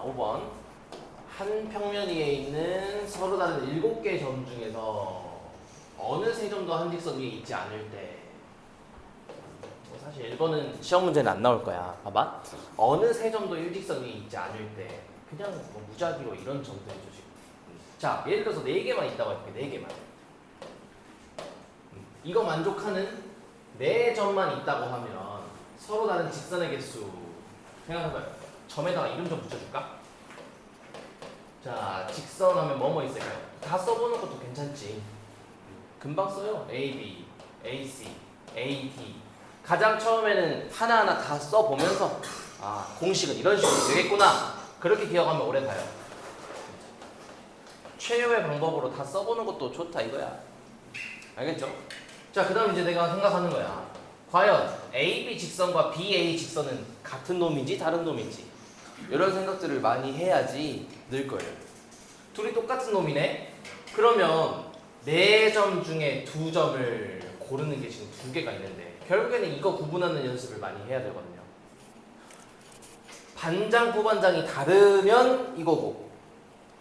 5번. 한 평면 위에 있는 서로 다른 7개의 점 중에서 어느 세 점도 한 직선 위에 있지 않을 때, 사실 1번은 시험 문제는 안 나올 거야. 봐봐. 어느 세 점도 일직선 위에 있지 않을 때, 그냥 뭐 무작위로 이런 점들이죠 지금. 자, 예를 들어서 4개만 있다고 할게. 4개만. 이거 만족하는 4점만 있다고 하면 서로 다른 직선의 개수 생각해봐요. 점에다가 이름 좀 붙여줄까? 자, 직선 하면 뭐뭐 있을까요? 다 써보는 것도 괜찮지. 금방 써요. AB, AC, AD. 가장 처음에는 하나하나 다 써보면서 공식은 이런 식으로 되겠구나. 그렇게 기억하면 오래 가요. 최후의 방법으로 다 써보는 것도 좋다 이거야. 알겠죠? 자, 그 다음 이제 내가 생각하는 거야. 과연 AB 직선과 BA 직선은 같은 놈인지 다른 놈인지, 이런 생각들을 많이 해야지 늘 거예요. 둘이 똑같은 놈이네? 그러면 4점 중에 2점을 고르는 게 지금 2개가 있는데, 결국에는 이거 구분하는 연습을 많이 해야 되거든요. 반장, 부반장이 다르면 이거고,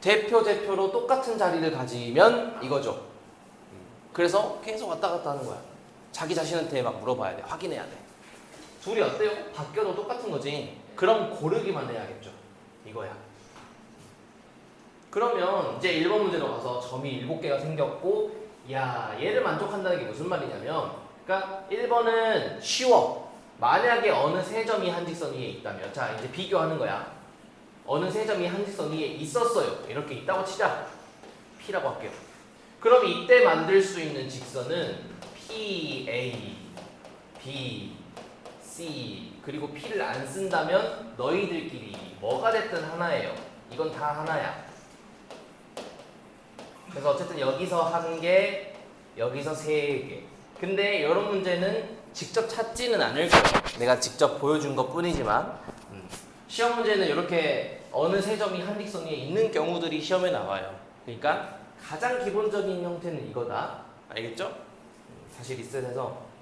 대표로 똑같은 자리를 가지면 이거죠. 그래서 계속 왔다 갔다 하는 거야. 자기 자신한테 막 물어봐야 돼. 확인해야 돼. 둘이 어때요? 바뀌어도 똑같은 거지. 그럼 고르기만 해야겠죠. 이거야. 그러면 이제 1번 문제로 가서 점이 7개가 생겼고, 야, 얘를 만족한다는 게 무슨 말이냐면, 그러니까 1번은 쉬워. 만약에 어느 세 점이 한 직선 위에 있다면, 자, 이제 비교하는 거야. 어느 세 점이 한 직선 위에 있었어요. 이렇게 있다고 치자. P라고 할게요. 그럼 이때 만들 수 있는 직선은 PA, B, C, 그리고 P를 안 쓴다면 너희들끼리 뭐가 됐든 하나예요. 이건 다 하나야. 그래서 어쨌든 여기서 1개, 여기서 3개. 근데 이런 문제는 직접 찾지는 않을 거예요. 내가 직접 보여준 것 뿐이지만, 시험 문제는 이렇게 어느 세 점이 한 직선 위에 있는 경우들이 시험에 나와요. 그러니까 가장 기본적인 형태는 이거다. 알겠죠? 사실 리셋해서.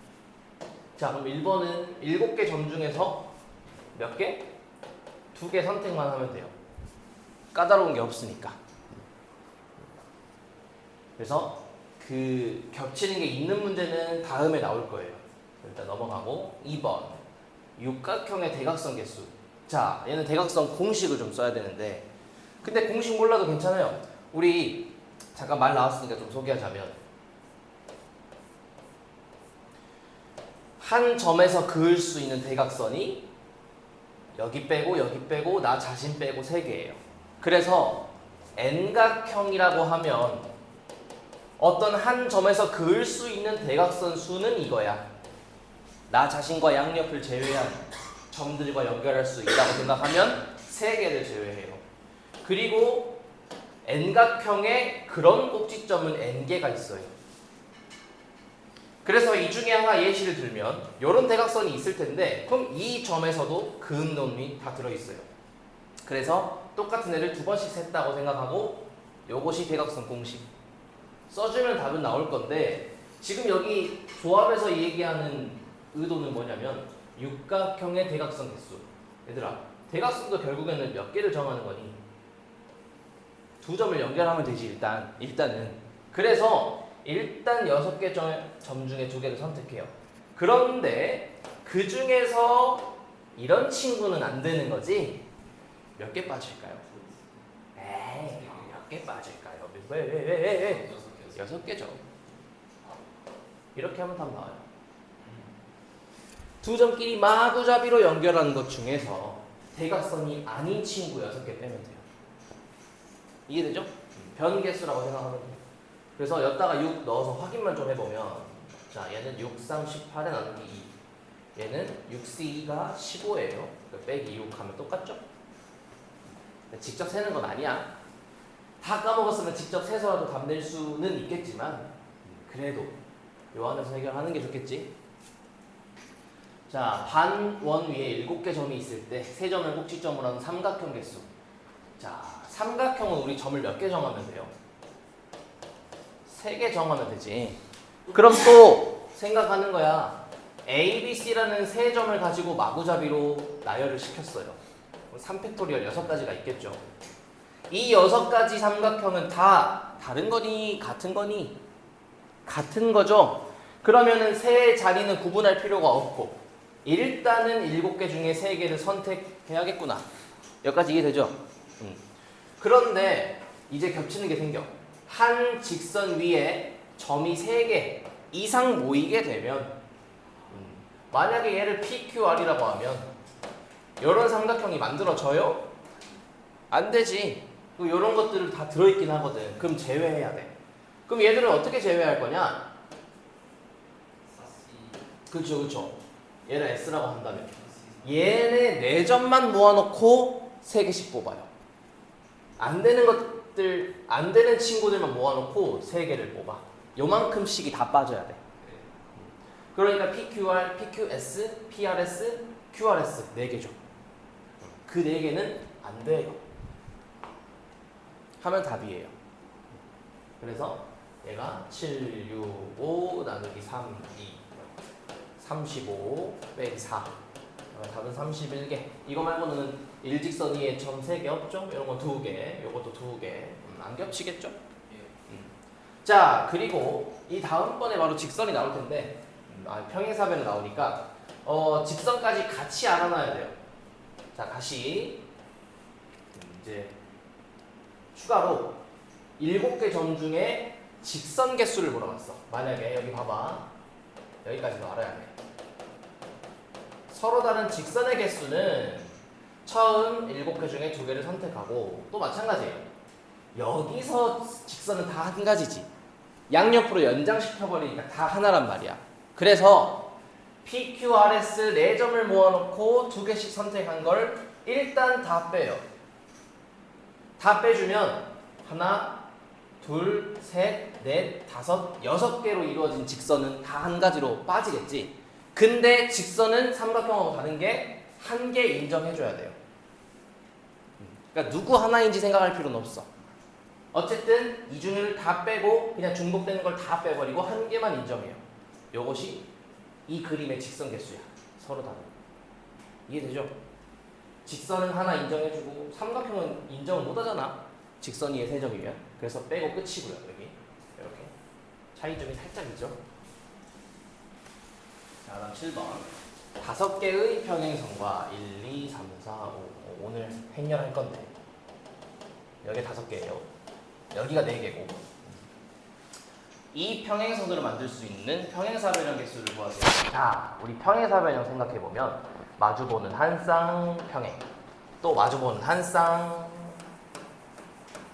자, 그럼 1번은 7개 점 중에서 몇 개? 2개 선택만 하면 돼요. 까다로운 게 없으니까. 그래서 그 겹치는 게 있는 문제는 다음에 나올 거예요. 일단 넘어가고 2번. 육각형의 대각선 개수. 자, 얘는 대각선 공식을 좀 써야 되는데, 근데 공식 몰라도 괜찮아요. 우리 잠깐 말 나왔으니까 좀 소개하자면, 한 점에서 그을 수 있는 대각선이 여기 빼고 나 자신 빼고 3개예요. 그래서 N각형이라고 하면 어떤 한 점에서 그을 수 있는 대각선 수는 이거야. 나 자신과 양옆을 제외한 점들과 연결할 수 있다고 생각하면 3개를 제외해요. 그리고 N각형에 그런 꼭지점은 N개가 있어요. 그래서 이 중에 하나 예시를 들면 이런 대각선이 있을 텐데, 그럼 이 점에서도 그은 놈이 다 들어있어요. 그래서 똑같은 애를 2번씩 셌다고 생각하고 요것이 대각선 공식 써주면 답은 나올 건데, 지금 여기 조합에서 얘기하는 의도는 뭐냐면 육각형의 대각선 개수. 얘들아, 대각선도 결국에는 몇 개를 정하는 거니? 2점을 연결하면 되지. 일단은. 그래서 일단 6개 점 중에 2개를 선택해요. 그런데 그 중에서 이런 친구는 안 되는 거지. 몇 개 빠질까요? 에이, 몇 개 빠질까요? 왜? 6개죠. 이렇게 하면 답 나와요. 2점끼리 마구잡이로 연결하는 것 중에서 대각선이 아닌 친구 6개 빼면 돼요. 이해되죠? 변개수라고 생각하면 돼요. 그래서 여기다가 6 넣어서 확인만 좀 해보면, 자, 얘는 6, 3, 18에 나누기 2. 얘는 6C2가 15예요. 빼기 6 하면 똑같죠? 직접 세는 건 아니야. 다 까먹었으면 직접 세서라도 답 낼 수는 있겠지만, 그래도 요 안에서 해결하는 게 좋겠지? 자, 반원 위에 7개 점이 있을 때 3점을 꼭지점으로 하는 삼각형 개수. 자, 삼각형은 우리 점을 몇 개 정하면 돼요? 3개 정하면 되지. 그럼 또 생각하는 거야. A, B, C라는 3점을 가지고 마구잡이로 나열을 시켰어요. 3팩토리얼 6가지가 있겠죠. 이 6가지 삼각형은 다 다른 거니 같은 거니? 같은 거죠. 그러면은 세 자리는 구분할 필요가 없고 일단은 7개 중에 3개를 선택해야겠구나. 여기까지 이해되죠? 그런데 이제 겹치는 게 생겨. 한 직선 위에 점이 3개 이상 모이게 되면 만약에 얘를 PQR이라고 하면 이런 삼각형이 만들어져요? 안 되지. 이런 것들을 다 들어있긴 하거든. 그럼 제외해야 돼. 그럼 얘들을 어떻게 제외할 거냐? 그쵸. 얘를 S라고 한다면 얘네 4점만 모아놓고 3개씩 뽑아요. 안 되는 것들, 안 되는 친구들만 모아놓고 3개를 뽑아. 요만큼씩이 다 빠져야 돼. 그러니까 PQR, PQS, PRS, QRS 4개죠. 그 4개는 안 돼요. 하면 답이에요. 그래서 얘가 7, 6, 5 나누기 3, 2, 35 빼기 4. 답은 31개. 이거 말고는 일직선 위에 점 3개 없죠? 이런 건 2개, 요것도 2개. 안 겹치겠죠? 자, 그리고 이 다음번에 바로 직선이 나올 텐데 평행사변이 나오니까 직선까지 같이 알아놔야 돼요. 자, 다시 이제 추가로 7개 점 중에 직선 개수를 물어봤어. 만약에 여기 봐봐. 여기까지도 알아야 돼. 서로 다른 직선의 개수는 처음 7개 중에 2개를 선택하고 또 마찬가지예요. 여기서 직선은 다 한 가지지. 양옆으로 연장시켜버리니까 다 하나란 말이야. 그래서 PQRS 4점을 모아놓고 2개씩 선택한 걸 일단 다 빼요. 다 빼주면 하나, 둘, 셋, 넷, 다섯, 6개로 이루어진 직선은 다 한 가지로 빠지겠지. 근데 직선은 삼각형하고 다른 게 한 개 인정해줘야 돼요. 그러니까 누구 하나인지 생각할 필요는 없어. 어쨌든 이 중을 다 빼고 그냥 중복되는 걸 다 빼버리고 한 개만 인정해요. 요것이 이 그림의 직선 개수야. 서로 다른. 이해되죠? 직선은 하나 인정해주고 삼각형은 인정을 못하잖아. 직선 위에 3점이면. 그래서 빼고 끝이고요. 여기 이렇게 차이점이 살짝 있죠. 자, 다음 7번 5개의 평행선과 1, 2, 3, 4, 5 오늘 행렬할 건데 여기 5개예요. 여기가 4개고 이 평행선으로 만들 수 있는 평행사변형 개수를 구하세요. 자, 우리 평행사변형 생각해보면 마주보는 한 쌍평행 또 마주보는 한 쌍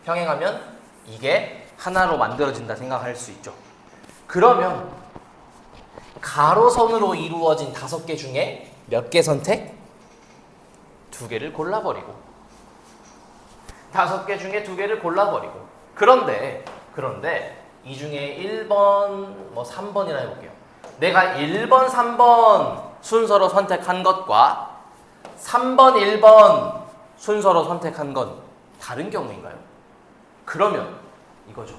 평행하면 이게 하나로 만들어진다 생각할 수 있죠. 그러면 가로선으로 이루어진 5개 중에 몇 개 선택? 2개를 골라버리고 5개 중에 2개를 골라버리고 그런데 이 중에 1번, 3번이라 해볼게요. 내가 1번, 3번 순서로 선택한 것과 3번, 1번 순서로 선택한 건 다른 경우인가요? 그러면 이거죠.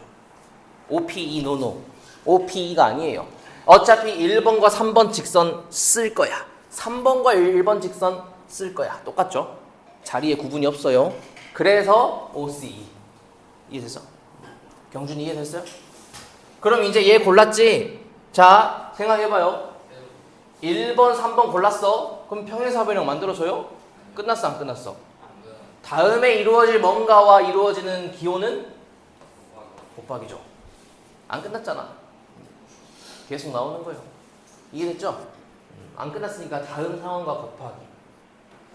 OPE 노노. OPE가 아니에요. 어차피 1번과 3번 직선 쓸 거야. 3번과 1번 직선 쓸 거야. 똑같죠? 자리에 구분이 없어요. 그래서 OCE. 이해됐어? 경준이 이해됐어요? 그럼 이제 얘 골랐지? 자, 생각해봐요. 1번, 3번 골랐어? 그럼 평행사변형 만들어줘요? 끝났어, 안 끝났어? 다음에 이루어질 뭔가와 이루어지는 기호는? 곱하기죠. 안 끝났잖아. 계속 나오는 거예요. 이해됐죠? 안 끝났으니까 다음 상황과 곱하기.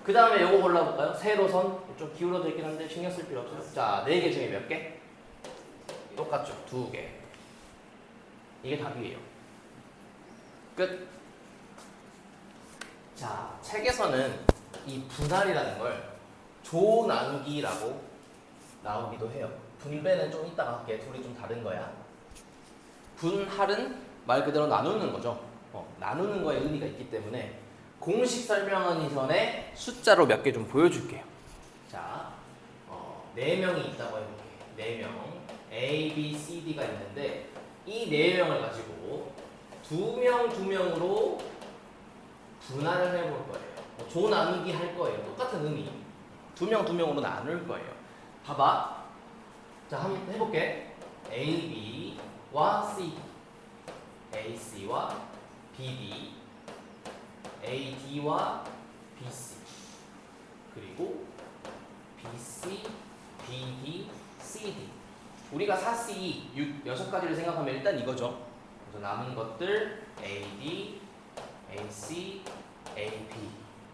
그 다음에 요거 골라볼까요? 세로선. 좀 기울어져 있긴 한데 신경 쓸 필요 없어요. 자, 4개 중에 몇 개? 똑같죠. 2개. 이게 답이에요. 끝. 자, 책에서는 이 분할이라는 걸 조 나누기라고 나오기도 해요. 분배는 좀 이따가 할게. 둘이 좀 다른 거야. 분할은 말 그대로 나누는 거죠. 나누는 거에 의미가 있기 때문에 공식 설명하기 전에 숫자로 몇 개 좀 보여줄게요. 자, 4명이 있다고 해볼게요. 4명. A, B, C, D가 있는데 이 4명을 가지고 2명, 2명으로 분할을 해볼 거예요. 조 나누기 할 거예요. 똑같은 의미. 두 명으로 나눌 거예요. 봐봐. 자, 한번 해볼게. AB와 C, AC와 BD, AD와 BC, 그리고 BC, BD, CD. 우리가 4C, 6가지를 생각하면 일단 이거죠. 그래서 남은 것들 AD, AC, AB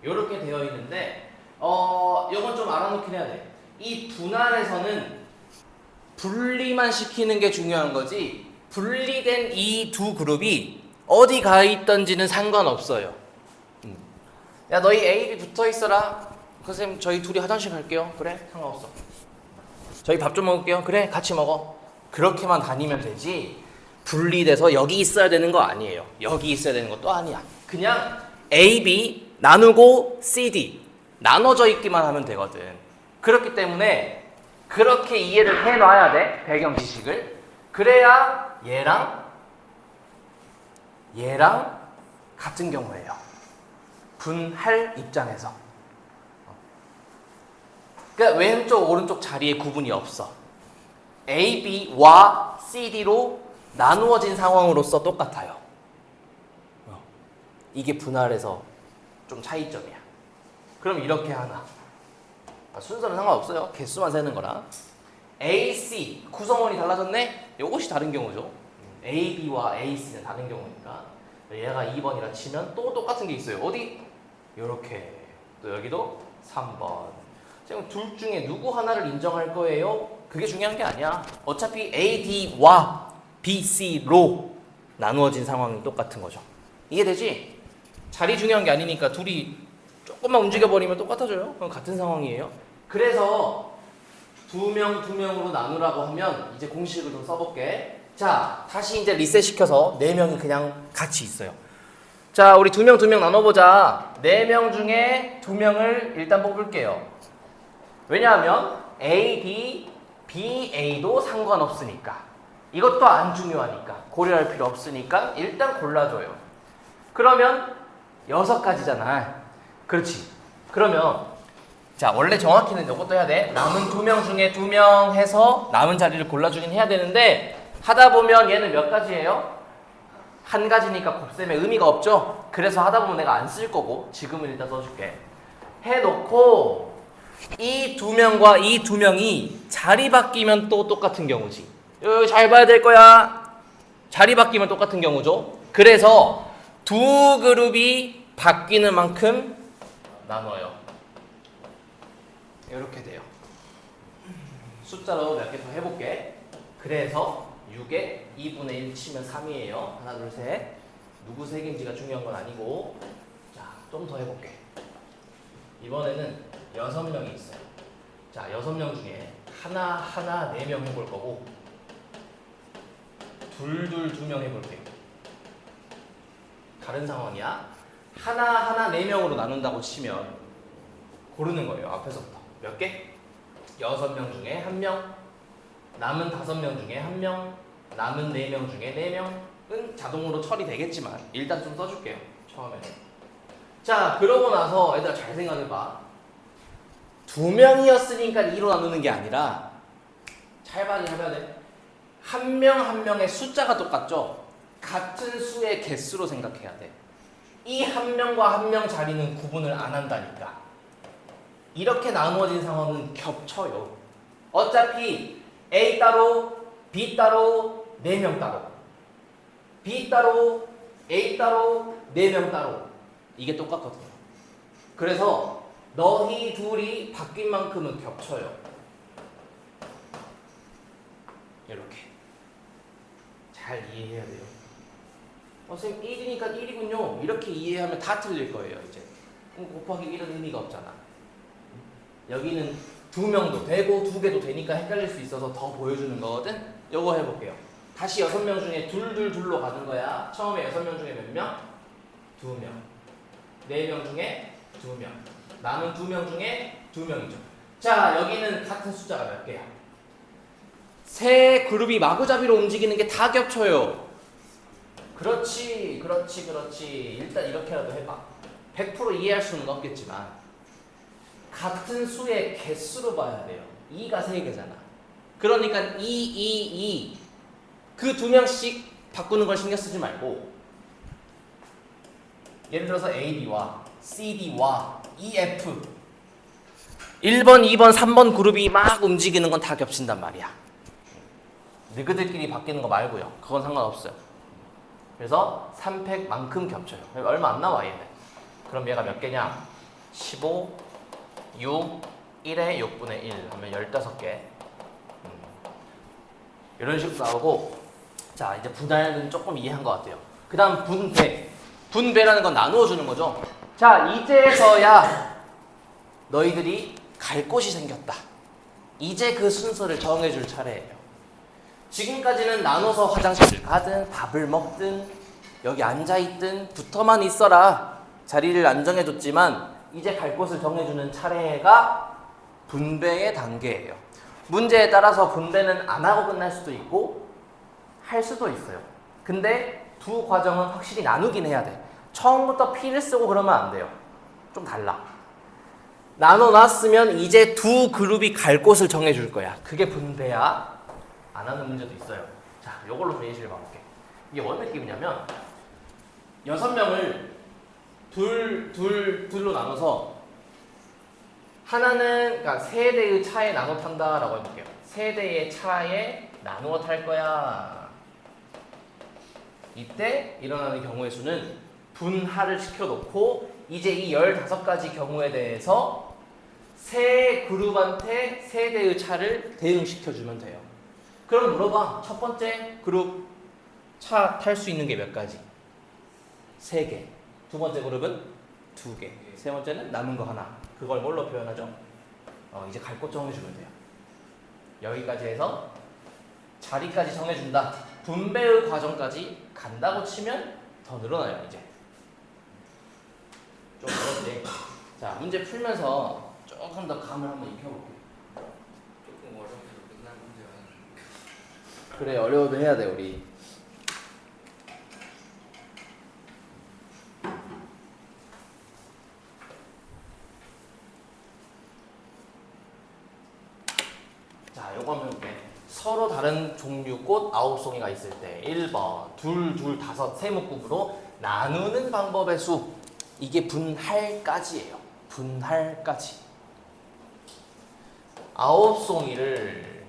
이렇게 되어 있는데 이건 좀 알아놓긴 해야 돼. 이 분할에서는 분리만 시키는 게 중요한 거지 분리된 이 두 그룹이 어디 가 있던지는 상관없어요. 야 너희 A, B 붙어 있어라. 선생님 저희 둘이 화장실 갈게요. 그래 상관없어. 저희 밥 좀 먹을게요. 그래 같이 먹어. 그렇게만 다니면 되지 분리돼서 여기 있어야 되는 거 아니에요. 여기 있어야 되는 것도 아니야. 그냥 A, B 나누고 C, D 나눠져 있기만 하면 되거든. 그렇기 때문에 그렇게 이해를 해놔야 돼. 배경 지식을. 그래야 얘랑 같은 경우예요. 분할 입장에서. 그러니까 왼쪽 오른쪽 자리에 구분이 없어. A, B와 C, D로 나누어진 상황으로서 똑같아요. 이게 분할에서 좀 차이점이야. 그럼 이렇게 하나. 순서는 상관없어요. 개수만 세는 거라. A, C 구성원이 달라졌네? 이것이 다른 경우죠. A, B와 A, C는 다른 경우니까. 얘가 2번이라 치면 또 똑같은 게 있어요. 어디? 요렇게. 또 여기도 3번. 지금 둘 중에 누구 하나를 인정할 거예요? 그게 중요한 게 아니야. 어차피 A, D와 B, C로 나누어진 상황이 똑같은 거죠. 이해되지? 자리 중요한 게 아니니까 둘이 조금만 움직여버리면 똑같아져요. 그럼 같은 상황이에요. 그래서 두 명으로 나누라고 하면 이제 공식을 좀 써볼게. 자, 다시 이제 리셋 시켜서 4명이 그냥 같이 있어요. 자, 우리 두 명 나눠보자. 4명 중에 2명을 일단 뽑을게요. 왜냐하면 A, D, B, A도 상관없으니까. 이것도 안 중요하니까. 고려할 필요 없으니까 일단 골라줘요. 그러면 6가지잖아. 그렇지. 그러면 자 원래 정확히는 이것도 해야 돼. 남은 2명 중에 2명 해서 남은 자리를 골라주긴 해야 되는데 하다 보면 얘는 몇 가지예요? 한 가지니까 곱셈에 의미가 없죠? 그래서 하다 보면 내가 안 쓸 거고 지금은 일단 써줄게. 해놓고 이 2명과 이 2명이 자리 바뀌면 또 똑같은 경우지. 여기 잘 봐야 될 거야. 자리 바뀌면 똑같은 경우죠. 그래서 두 그룹이 바뀌는 만큼 나눠요. 이렇게 돼요. 숫자로 몇 개 더 해볼게. 그래서 6에 2분의 1 치면 3이에요. 하나, 둘, 셋. 누구 색인지가 중요한 건 아니고. 자, 좀 더 해볼게. 이번에는 6명이 있어요. 자, 6명 중에 하나 4명 해볼 거고 둘 2명 해볼게요. 다른 상황이야. 하나 4명으로 나눈다고 치면 고르는 거예요. 앞에서부터. 몇 개? 6명 중에 1명, 남은 5명 중에 1명, 남은 4명 중에 4명은 자동으로 처리되겠지만 일단 좀 써줄게요. 처음에는. 자, 그러고 나서 얘들아 잘 생각해봐. 2명이었으니까 2로 나누는 게 아니라 잘 봐야 돼. 한 명의 숫자가 똑같죠? 같은 수의 개수로 생각해야 돼. 이 한 명과 한 명 자리는 구분을 안 한다니까. 이렇게 나누어진 상황은 겹쳐요. 어차피 A 따로, B 따로, 4명 따로, B 따로, A 따로, 4명 따로. 이게 똑같거든요. 그래서 너희 둘이 바뀐 만큼은 겹쳐요. 이렇게 잘 이해해야 돼요. 선생님 1이니까 1이군요. 이렇게 이해하면 다 틀릴 거예요. 이제 그럼 곱하기 1은 의미가 없잖아. 여기는 2명도 되고 2개도 되니까 헷갈릴 수 있어서 더 보여주는 거거든. 요거 해볼게요. 다시 6명 중에 둘로 가는 거야. 처음에 6명 중에 몇 명? 2명. 4명 중에 2명. 남은 2명 중에 2명이죠. 자, 여기는 같은 숫자가 몇 개야? 세 그룹이 마구잡이로 움직이는 게 다 겹쳐요. 그렇지. 일단 이렇게라도 해봐. 100% 이해할 수는 없겠지만 같은 수의 개수로 봐야 돼요. 2가 3개잖아. 그러니까 2 그 두 명씩 바꾸는 걸 신경 쓰지 말고 예를 들어서 AB와 CD와 EF 1번, 2번, 3번 그룹이 막 움직이는 건 다 겹친단 말이야. 너희들끼리 바뀌는 거 말고요. 그건 상관없어요. 그래서 3팩만큼 겹쳐요. 얼마 안 나와 얘는. 그럼 얘가 몇 개냐? 15, 6, 1에 6분의 1 하면 15개. 이런 식으로 나오고, 자 이제 분할은 조금 이해한 것 같아요. 그 다음 분배. 분배라는 건 나누어 주는 거죠. 자 이제서야 너희들이 갈 곳이 생겼다. 이제 그 순서를 정해줄 차례예요. 지금까지는 나눠서 화장실을 가든 밥을 먹든 여기 앉아있든 붙어만 있어라 자리를 안 정해줬지만 이제 갈 곳을 정해주는 차례가 분배의 단계예요. 문제에 따라서 분배는 안 하고 끝날 수도 있고 할 수도 있어요. 근데 두 과정은 확실히 나누긴 해야 돼. 처음부터 P를 쓰고 그러면 안 돼요. 좀 달라. 나눠놨으면 이제 두 그룹이 갈 곳을 정해줄 거야. 그게 분배야. 안 하는 문제도 있어요. 자, 이걸로 좀 예시를 봐볼게. 이게 뭔 느낌이냐면 6명을 둘로 나눠서 하나는 그러니까 3대의 차에 나눠 탄다라고 해볼게요. 3대의 차에 나누어 탈 거야. 이때 일어나는 경우의 수는 분할을 시켜놓고 이제 이 15가지 경우에 대해서 세 그룹한테 3대의 차를 대응시켜주면 돼요. 그럼 물어봐. 첫 번째 그룹 차 탈 수 있는 게 몇 가지? 3개. 두 번째 그룹은 2개. 세 번째는 남은 거 하나. 그걸 뭘로 표현하죠? 이제 갈 곳 정해주면 돼요. 여기까지 해서 자리까지 정해준다. 분배의 과정까지 간다고 치면 더 늘어나요. 이제 좀 어렵지. 자, 문제 풀면서 조금 더 감을 한번 익혀볼게요. 조금 어려워서 끝난 문제가 그래, 어려워도 해야 돼 우리. 자, 요거 한번 해볼게. 서로 다른 종류 꽃 9송이가 있을 때 1번, 둘, 5 세목급으로 나누는 방법의 수. 이게 분할까지예요. 분할까지. 9송이를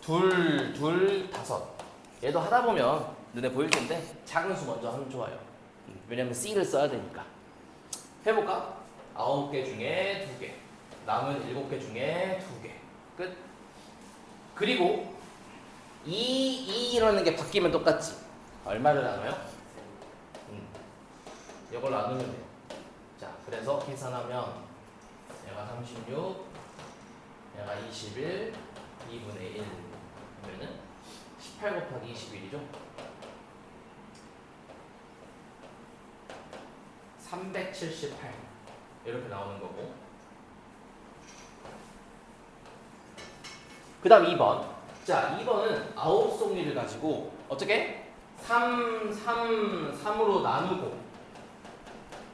둘, 5. 얘도 하다 보면 눈에 보일 텐데 작은 수 먼저 하면 좋아요. 왜냐면 C를 써야 되니까. 해볼까? 9개 중에 2개. 남은 7개 중에 2개. 끝. 그리고 이라는 게 바뀌면 똑같지. 얼마를 나눠요? 이걸 나누면 돼요. 자, 그래서 계산하면 얘가 36, 얘가 21, 2분의 1 그러면은 18 곱하기 21이죠. 378 이렇게 나오는 거고. 그 다음 2번. 자, 2번은 9송이를 가지고 어떻게? 3으로 나누고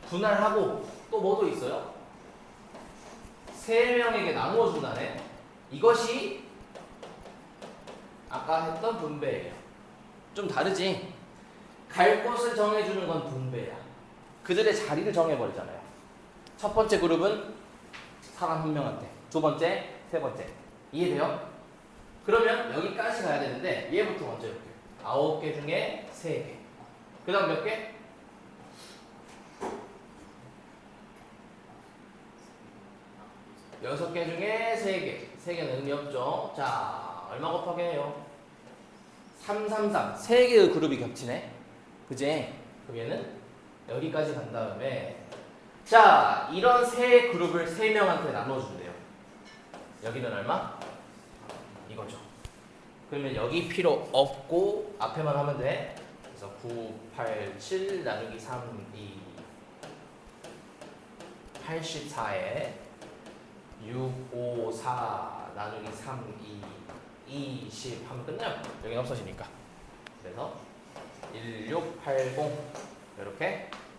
분할하고 또 뭐도 있어요? 3명에게 나누어 준다네. 이것이 아까 했던 분배예요. 좀 다르지? 갈 곳을 정해주는 건 분배야. 그들의 자리를 정해버리잖아요. 첫 번째 그룹은 사람 한 명한테, 두 번째, 세 번째. 이해돼요? 그러면 여기까지 가야 되는데 얘부터 먼저 이렇게 9개 중에 3개. 그 다음 몇 개? 6개 중에 3개. 3개는 의미 없죠. 자, 얼마 곱하기 해요? 3, 3개의 그룹이 겹치네. 그지? 그럼 얘는 여기까지 간 다음에 자, 이런 세 그룹을 3명한테 나눠준대요. 여기는 얼마? 이거죠. 그러면 여기 필요 없고 앞에만 하면 돼. 그래서 9, 8, 7 나누기 3, 2 84에 6, 5, 4 나누기 3, 2 20 하면 끝나요. 여기는 없어지니까. 그래서 1680 이렇게